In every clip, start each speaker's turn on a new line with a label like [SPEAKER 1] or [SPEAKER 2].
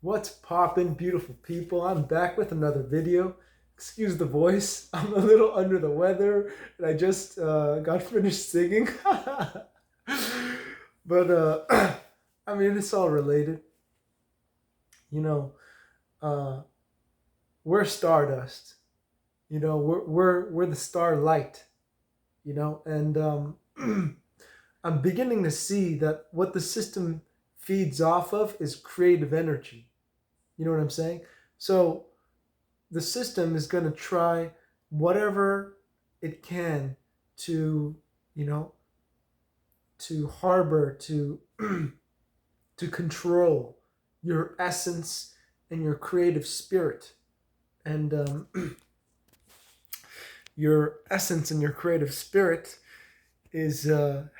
[SPEAKER 1] What's poppin', beautiful people? I'm back with another video. Excuse the voice. I'm a little under the weather and I just got finished singing. But I mean, it's all related. You know, uh, we're stardust. We're the starlight. And I'm beginning to see that what the system feeds off of is creative energy. You know what I'm saying? So the system is going to try whatever it can to, you know, to harbor, to to control your essence and your creative spirit. And your essence and your creative spirit is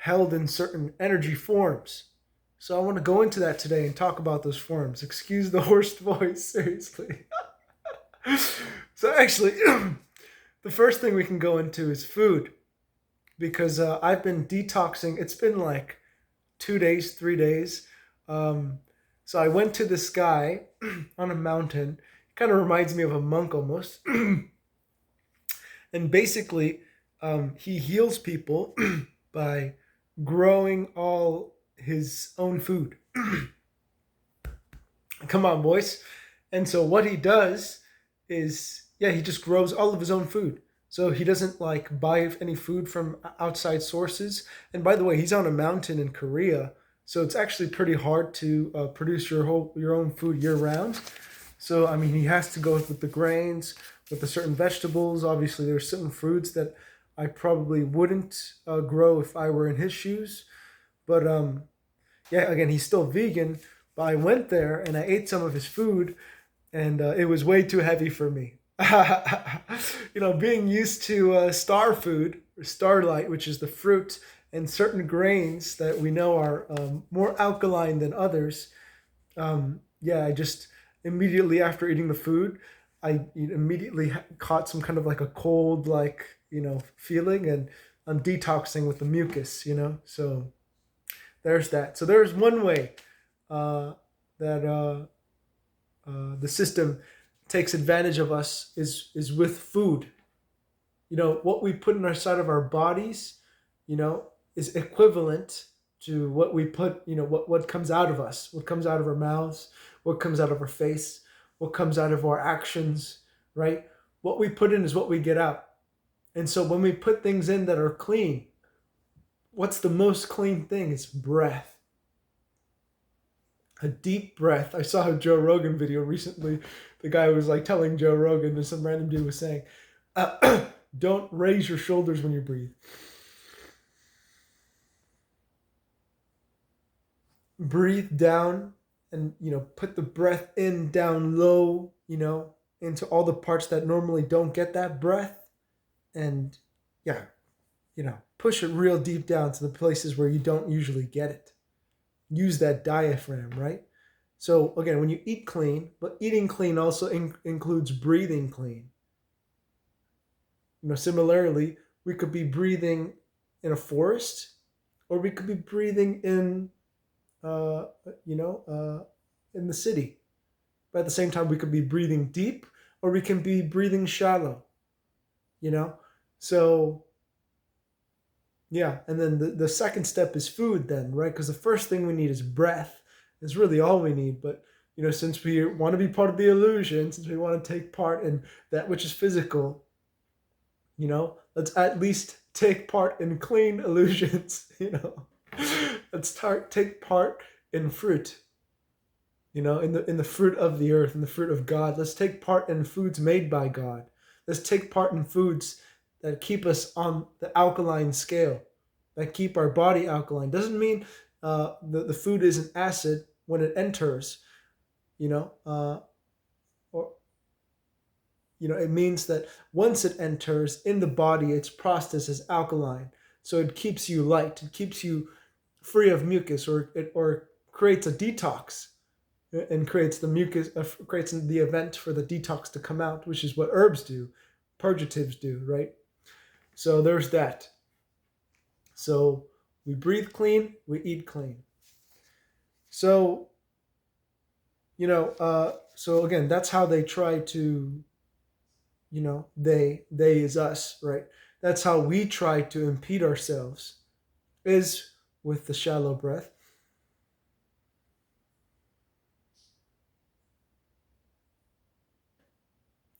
[SPEAKER 1] held in certain energy forms. So I want to go into that today and talk about those forms. Excuse the hoarse voice, seriously. So actually, the first thing we can go into is food because I've been detoxing. It's been like 2 days, 3 days. So I went to this guy on a mountain. Kind of reminds me of a monk almost. And basically, he heals people by growing all his own food. Come on, boys. And so what he does is, yeah, he just grows all of his own food. So he doesn't like buy any food from outside sources. And by the way, he's on a mountain in Korea, so it's actually pretty hard to produce your own food year round. So I mean, he has to go with the grains, with the certain vegetables. Obviously, there's certain fruits that I probably wouldn't grow if I were in his shoes. But yeah, again, he's still vegan. But I went there and I ate some of his food, and it was way too heavy for me. Being used to star food or starlight, which is the fruit and certain grains that we know are more alkaline than others. Yeah, I just immediately after eating the food, I immediately caught some kind of like a cold, like, feeling, and I'm detoxing with the mucus. So there's that. So there's one way that the system takes advantage of us is with food. What we put inside of our bodies, is equivalent to what we put, what comes out of us, what comes out of our mouths, what comes out of our face, what comes out of our actions, right? What we put in is what we get out. And so when we put things in that are clean, what's the most clean thing? It's breath. A deep breath. I saw a Joe Rogan video recently. The guy was like telling Joe Rogan, and some random dude was saying, don't raise your shoulders when you breathe. Breathe down and, put the breath in down low, into all the parts that normally don't get that breath. And yeah, push it real deep down to the places where you don't usually get it. Use that diaphragm, right? So again, when you eat clean, but eating clean also includes breathing clean. Similarly, we could be breathing in a forest, or we could be breathing in, in the city. But at the same time, we could be breathing deep, or we can be breathing shallow. So yeah, and then the second step is food then, right? Because the first thing we need is breath. It's really all we need. But, since we want to be part of the illusion, since we want to take part in that which is physical, let's at least take part in clean illusions, Let's take part in fruit, in the fruit of the earth, in the fruit of God. Let's take part in foods made by God. Let's take part in foods that keep us on the alkaline scale, that keep our body alkaline. Doesn't mean the food isn't acid when it enters, or it means that once it enters in the body, its process is alkaline. So it keeps you light. It keeps you free of mucus, or creates a detox, and creates the mucus, creates the event for the detox to come out, which is what herbs do, purgatives do, right? So there's that. So we breathe clean, we eat clean. So So again, that's how they try to, they is us, right? That's how we try to impede ourselves, is with the shallow breath.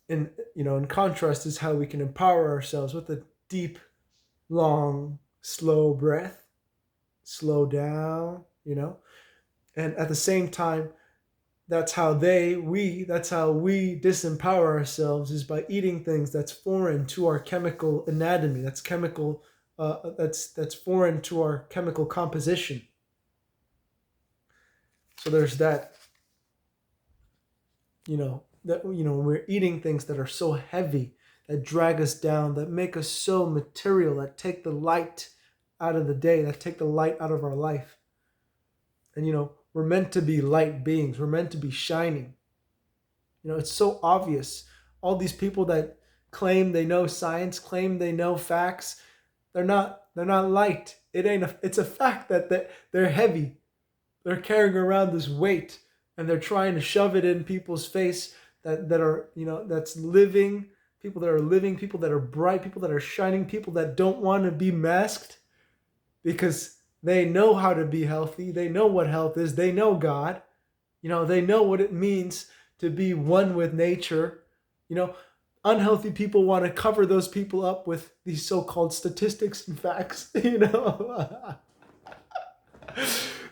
[SPEAKER 1] And in contrast is how we can empower ourselves with a deep, long, slow breath. Slow down, and at the same time, that's how we disempower ourselves, is by eating things that's foreign to our chemical anatomy, that's foreign to our chemical composition. So there's that. When we're eating things that are so heavy, that drag us down, that make us so material, that take the light out of the day, that take the light out of our life. And we're meant to be light beings, we're meant to be shining. It's so obvious. All these people that claim they know science, claim they know facts, they're not light. It's a fact that they're heavy. They're carrying around this weight, and they're trying to shove it in people's face that are, that's living, people that are living, people that are bright, people that are shining, people that don't want to be masked, because they know how to be healthy. They know what health is. They know God. They know what it means to be one with nature. Unhealthy people want to cover those people up with these so-called statistics and facts.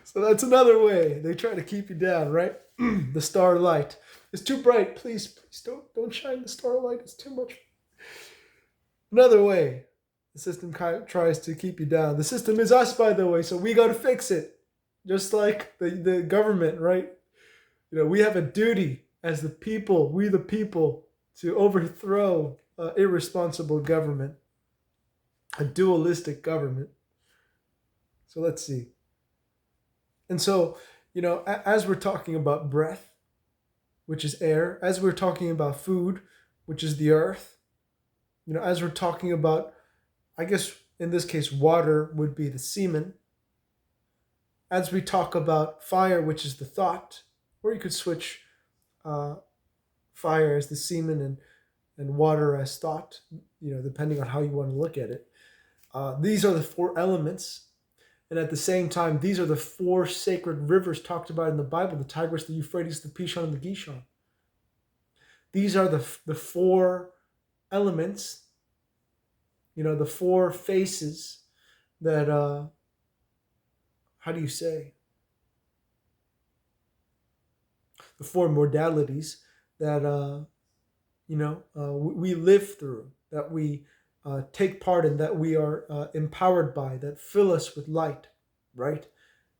[SPEAKER 1] So that's another way they try to keep you down, right? The starlight. It's too bright. Please don't shine the starlight. It's too much. Another way the system tries to keep you down. The system is us, by the way, so we got to fix it. Just like the government, right? We have a duty as the people, we the people, to overthrow irresponsible government, a dualistic government. So let's see. And so, as we're talking about breath, which is air, as we're talking about food, which is the earth, as we're talking about, I guess in this case, water would be the semen. As we talk about fire, which is the thought, or you could switch fire as the semen and water as thought, depending on how you want to look at it. These are the four elements. And at the same time, these are the four sacred rivers talked about in the Bible: the Tigris, the Euphrates, the Pishon, and the Gishon. These are the four elements, the four faces that, how do you say? The four modalities that, we live through, that we take part in, that we are empowered by, that fill us with light, right?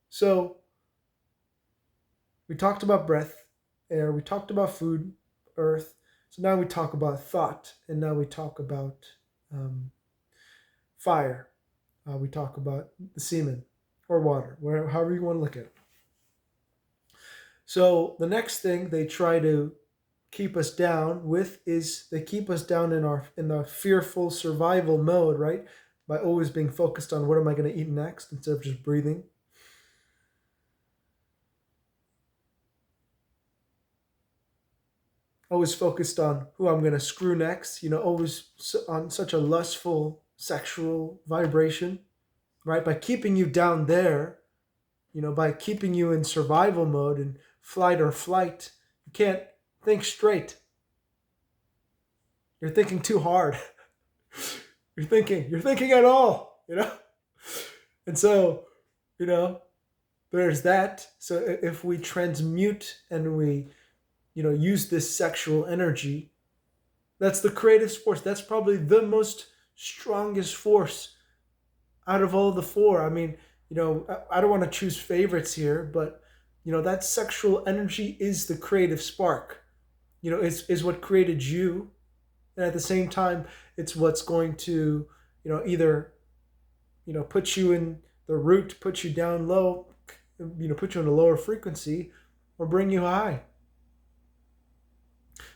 [SPEAKER 1] So we talked about breath, air, we talked about food, earth. So now we talk about thought, and now we talk about fire. We talk about the semen or water, however you want to look at it. So the next thing they try to keep us down with is they keep us down in the fearful survival mode, right? By always being focused on what am I going to eat next instead of just breathing. Always focused on who I'm going to screw next, always on such a lustful sexual vibration, right? By keeping you down there, by keeping you in survival mode and flight or flight, you can't think straight. You're thinking too hard. You're thinking at all, And so, there's that. So if we transmute and we, use this sexual energy, that's the creative force. That's probably the most strongest force out of all the four. I mean, I don't want to choose favorites here, but, that sexual energy is the creative spark. Is what created you. And at the same time, it's what's going to, either, put you in the root, put you down low, put you in a lower frequency, or bring you high.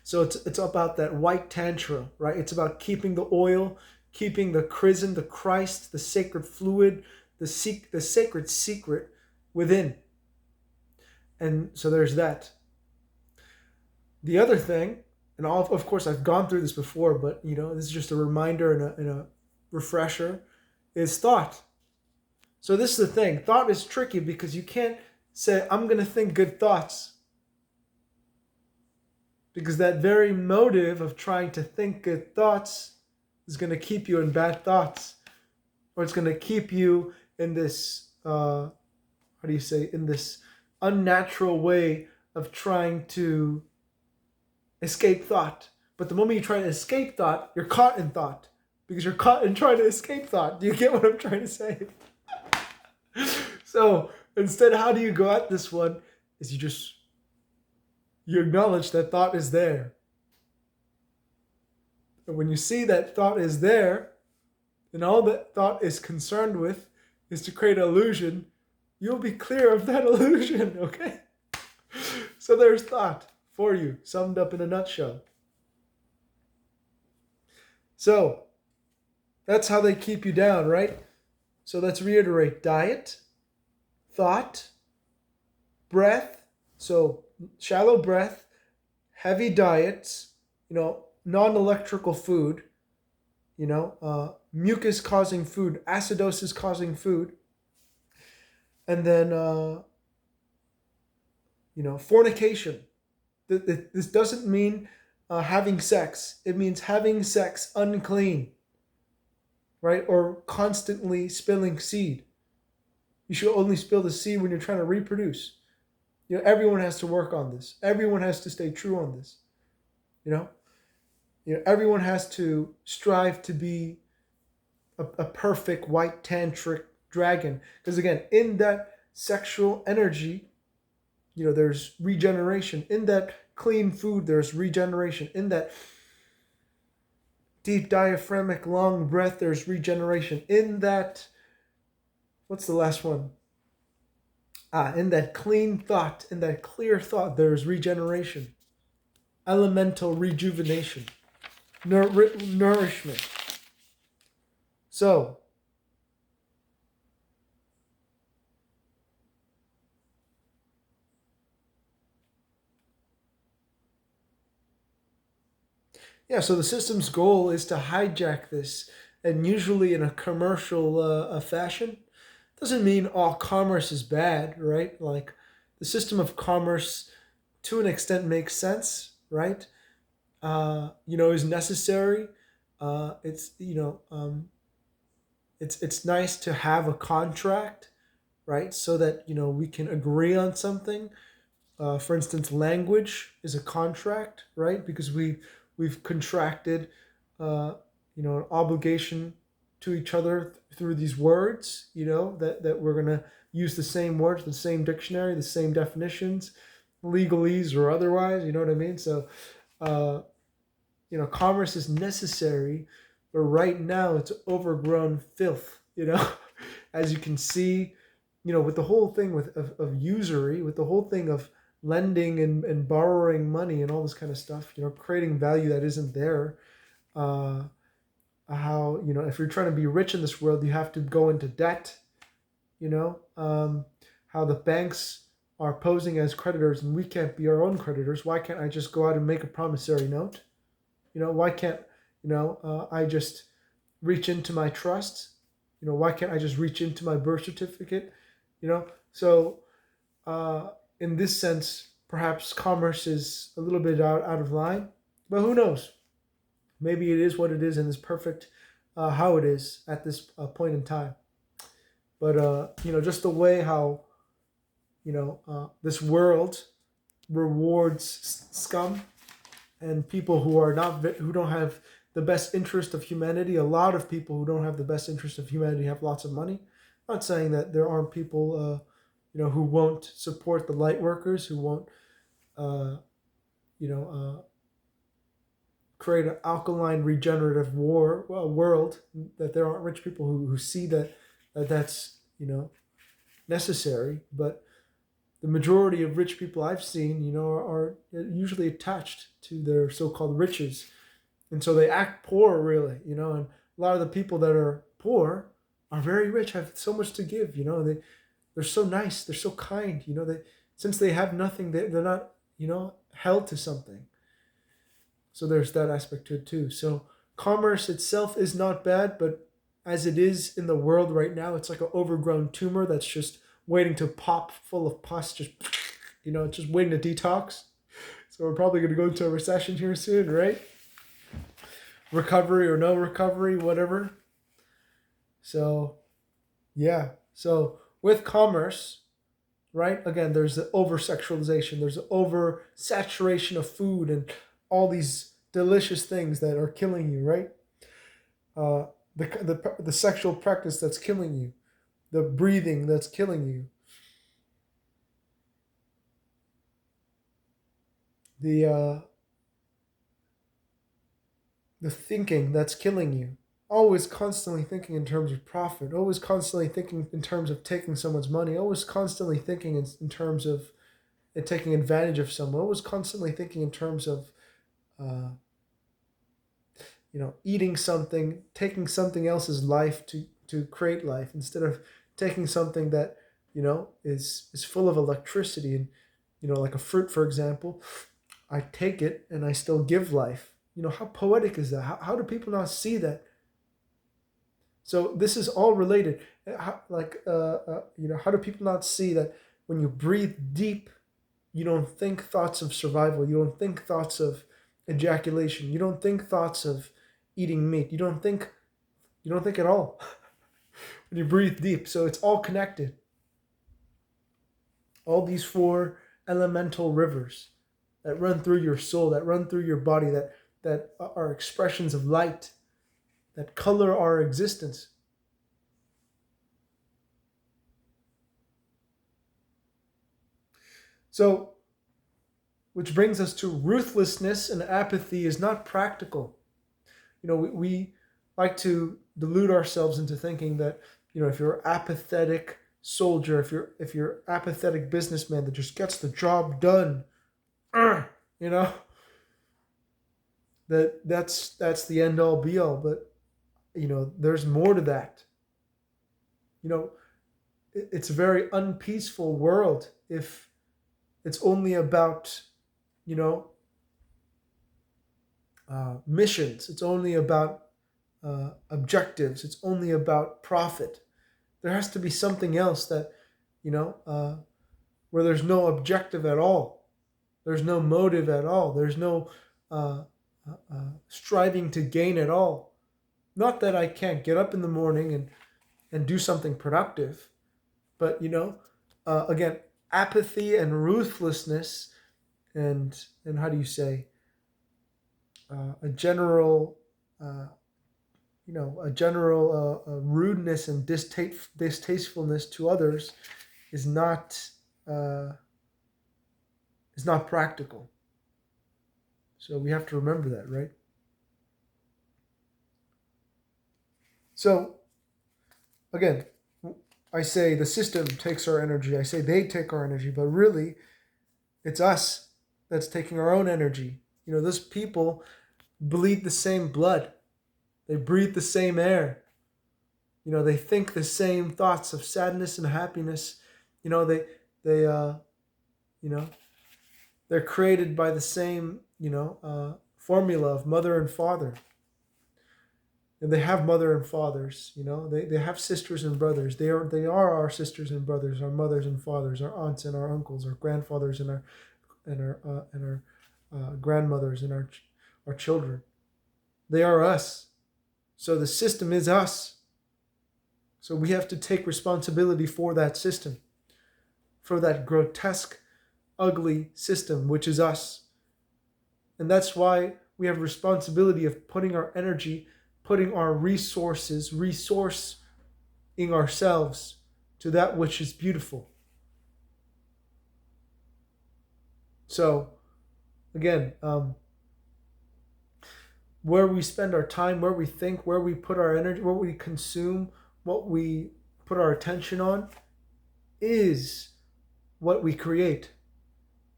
[SPEAKER 1] So it's about that white tantra, right? It's about keeping the oil, keeping the chrism, the Christ, the sacred fluid, the sacred secret within. And so there's that. The other thing, and all, of course I've gone through this before, but this is just a reminder and a refresher, is thought. So this is the thing. Thought is tricky because you can't say, I'm going to think good thoughts. Because that very motive of trying to think good thoughts is going to keep you in bad thoughts. Or it's going to keep you in this, in this unnatural way of trying to escape thought. But the moment you try to escape thought, you're caught in thought. Because you're caught in trying to escape thought. Do you get what I'm trying to say? So instead, how do you go at this one? Is you acknowledge that thought is there. And when you see that thought is there, and all that thought is concerned with is to create an illusion, you'll be clear of that illusion, okay? So there's thought for you, summed up in a nutshell. So that's how they keep you down, right? So let's reiterate: diet, thought, breath, so shallow breath, heavy diets, non-electrical food, mucus causing food, acidosis causing food, and then fornication. This doesn't mean having sex. It means having sex unclean, right? Or constantly spilling seed. You should only spill the seed when you're trying to reproduce. Everyone has to work on this. Everyone has to stay true on this. Everyone has to strive to be a perfect white tantric dragon. Because again, in that sexual energy, there's regeneration. In that clean food, there's regeneration. In that deep diaphragmatic long breath, there's regeneration. In that, what's the last one? In that clean thought, in that clear thought, there's regeneration. Elemental rejuvenation. Nourishment. So, so the system's goal is to hijack this, and usually in a commercial fashion. Doesn't mean all commerce is bad, right? Like, the system of commerce, to an extent, makes sense, right? Is necessary. It's nice to have a contract, right? So that we can agree on something. For instance, language is a contract, right? Because we've contracted, an obligation to each other through these words, that we're gonna use the same words, the same dictionary, the same definitions, legalese or otherwise. You know what I mean? So, commerce is necessary, but right now it's overgrown filth. As you can see, with the whole thing of usury, with the whole thing of lending and borrowing money and all this kind of stuff, creating value that isn't there. How, if you're trying to be rich in this world, you have to go into debt. How the banks are posing as creditors and we can't be our own creditors. Why can't I just go out and make a promissory note? Why can't, I just reach into my trust? Why can't I just reach into my birth certificate? So in this sense, perhaps commerce is a little bit out of line, but who knows? Maybe it is what it is and it's perfect how it is at this point in time. But, just the way how, this world rewards scum and people who don't have the best interest of humanity. A lot of people who don't have the best interest of humanity have lots of money. I'm not saying that there aren't people, who won't support the light workers, who won't, create an alkaline regenerative world, that there aren't rich people who see that's necessary. But the majority of rich people I've seen, are usually attached to their so-called riches. And so they act poor, really, and a lot of the people that are poor are very rich, have so much to give, they're so nice, they're so kind, since they have nothing, they're not, held to something. So there's that aspect to it too. So commerce itself is not bad, but as it is in the world right now, it's like an overgrown tumor that's just waiting to pop full of pus, just it's just waiting to detox. So we're probably going to go into a recession here soon, right? Recovery or no recovery, whatever. So yeah. So with commerce, right? Again, there's the over sexualization, there's the over saturation of food and all these delicious things that are killing you, right? Uh, the sexual practice that's killing you, the breathing that's killing you, the the thinking that's killing you. Always constantly thinking in terms of profit, always constantly thinking in terms of taking someone's money, always constantly thinking in terms of taking advantage of someone, always constantly thinking in terms of uh, eating something, taking something else's life to create life instead of taking something that is full of electricity and like a fruit, for example. I take it and I still give life. How poetic is that? How do people not see that? So this is all related. How do people not see that when you breathe deep, you don't think thoughts of survival. You don't think thoughts of ejaculation. You don't think thoughts of eating meat. You don't think at all when you breathe deep. So it's all connected. All these four elemental rivers that run through your soul, that run through your body, that are expressions of light, that color our existence. So, which brings us to ruthlessness and apathy is not practical. We like to delude ourselves into thinking that, if you're an apathetic soldier, if you're apathetic businessman that just gets the job done, you know, that's the end all be all. But there's more to that. It's a very unpeaceful world if it's only about you know missions. It's only about objectives. It's only about profit. There has to be something else that you know where there's no objective at all. There's no motive at all. There's no striving to gain at all. Not that I can't get up in the morning and do something productive, but again, apathy and ruthlessness and how do you say a general rudeness and distastefulness to others is not uh, practical. So we have to remember that, right? So again, I say the system takes our energy. I say they take our energy, but really, it's us that's taking our own energy. Those people bleed the same blood. They breathe the same air. They think the same thoughts of sadness and happiness. They you know they're created by the same formula of mother and father. And they have mother and fathers. They have sisters and brothers. They are our sisters and brothers, our mothers and fathers, our aunts and our uncles, our grandfathers and our grandmothers and our children. They are us. So the system is us. So we have to take responsibility for that system, for that grotesque, ugly system, which is us. And that's why we have responsibility of putting our energy, putting our resources, resourcing ourselves to that which is beautiful. So, again, where we spend our time, where we think, where we put our energy, what we consume, what we put our attention on, is what we create.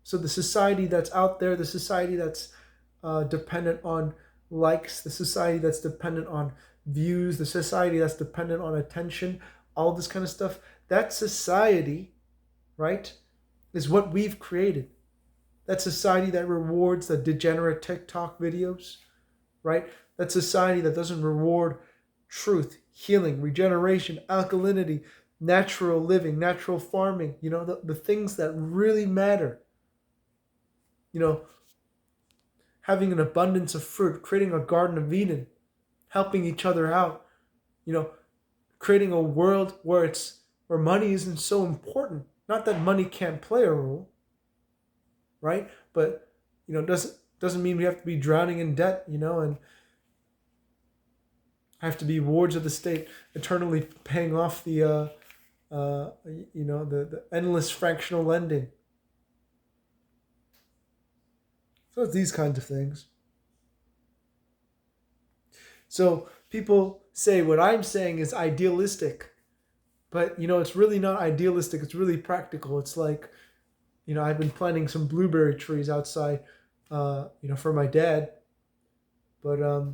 [SPEAKER 1] So the society that's out there, the society that's dependent on likes, the society that's dependent on views, the society that's dependent on attention, all this kind of stuff, that society, right, is what we've created. That society that rewards the degenerate TikTok videos, right? That society that doesn't reward truth, healing, regeneration, alkalinity, natural living, natural farming, the things that really matter. You know, having an abundance of fruit, creating a Garden of Eden, helping each other out, you know, creating a world where money isn't so important. Not that money can't play a role, right? But doesn't mean we have to be drowning in debt, and have to be wards of the state, eternally paying off the endless fractional lending. So it's these kinds of things. So people say what I'm saying is idealistic, but it's really not idealistic. It's really practical. It's like, I've been planting some blueberry trees outside, for my dad, but I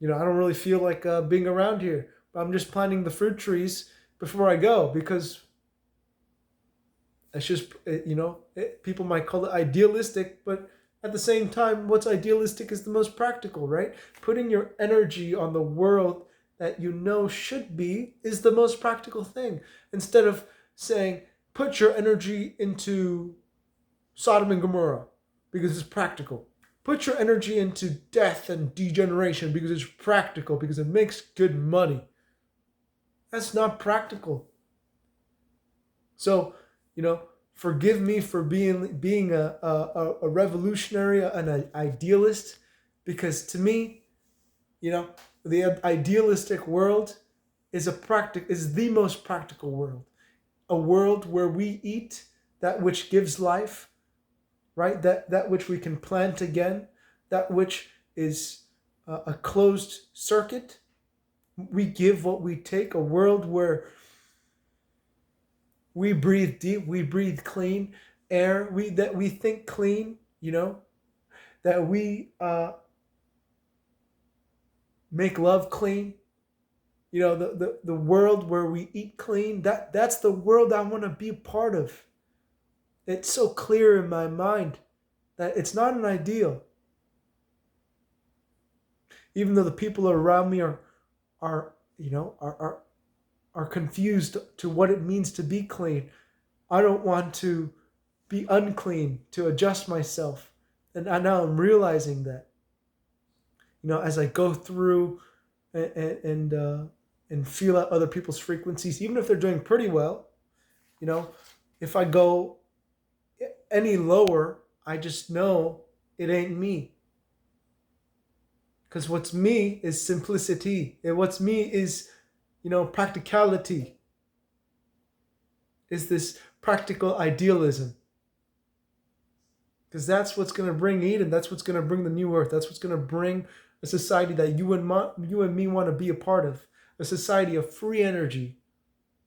[SPEAKER 1] don't really feel like being around here. But I'm just planting the fruit trees before I go because it's just, people might call it idealistic, but at the same time, what's idealistic is the most practical, right? Putting your energy on the world that should be is the most practical thing. Instead of saying, put your energy into Sodom and Gomorrah because it's practical. Put your energy into death and degeneration because it's practical, because it makes good money. That's not practical. So, forgive me for being a revolutionary and an idealist, because to me, the idealistic world is the most practical world. A world where we eat that which gives life, right? That which we can plant again, that which is a closed circuit. We give what we take, a world where we breathe deep, we breathe clean air, that we think clean, that we make love clean. The world where we eat clean, that's the world I want to be a part of. It's so clear in my mind that it's not an ideal. Even though the people around me are confused to what it means to be clean, I don't want to be unclean to adjust myself. And now I'm realizing that, as I go through and feel out other people's frequencies, even if they're doing pretty well, if I go any lower, I just know it ain't me. Because what's me is simplicity. And what's me is, practicality. Is this practical idealism. Because that's what's going to bring Eden. That's what's going to bring the new earth. That's what's going to bring a society that you and me want to be a part of. A society of free energy,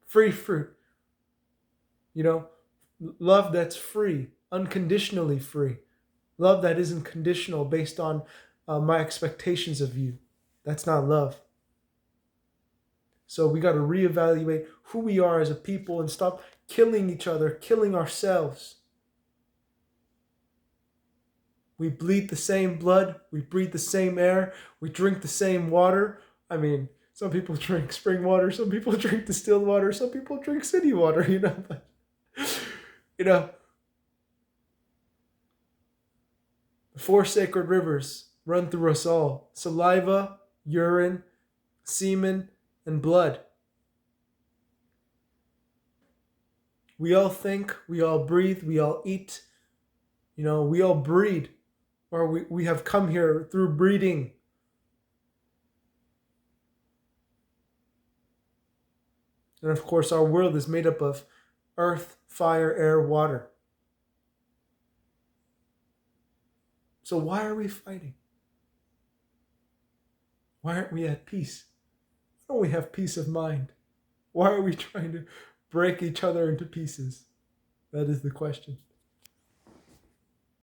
[SPEAKER 1] free fruit. Love that's free, unconditionally free. Love that isn't conditional based on my expectations of you. That's not love. So we got to reevaluate who we are as a people and stop killing each other, killing ourselves. We bleed the same blood. We breathe the same air. We drink the same water. I mean, some people drink spring water. Some people drink distilled water. Some people drink city water, But, the 4 sacred rivers run through us all. Saliva, urine, semen, and blood. We all think, we all breathe, we all eat. We all breed. Or we have come here through breeding. And of course, our world is made up of earth, fire, air, water. So why are we fighting? Why aren't we at peace? Why don't we have peace of mind? Why are we trying to break each other into pieces? That is the question.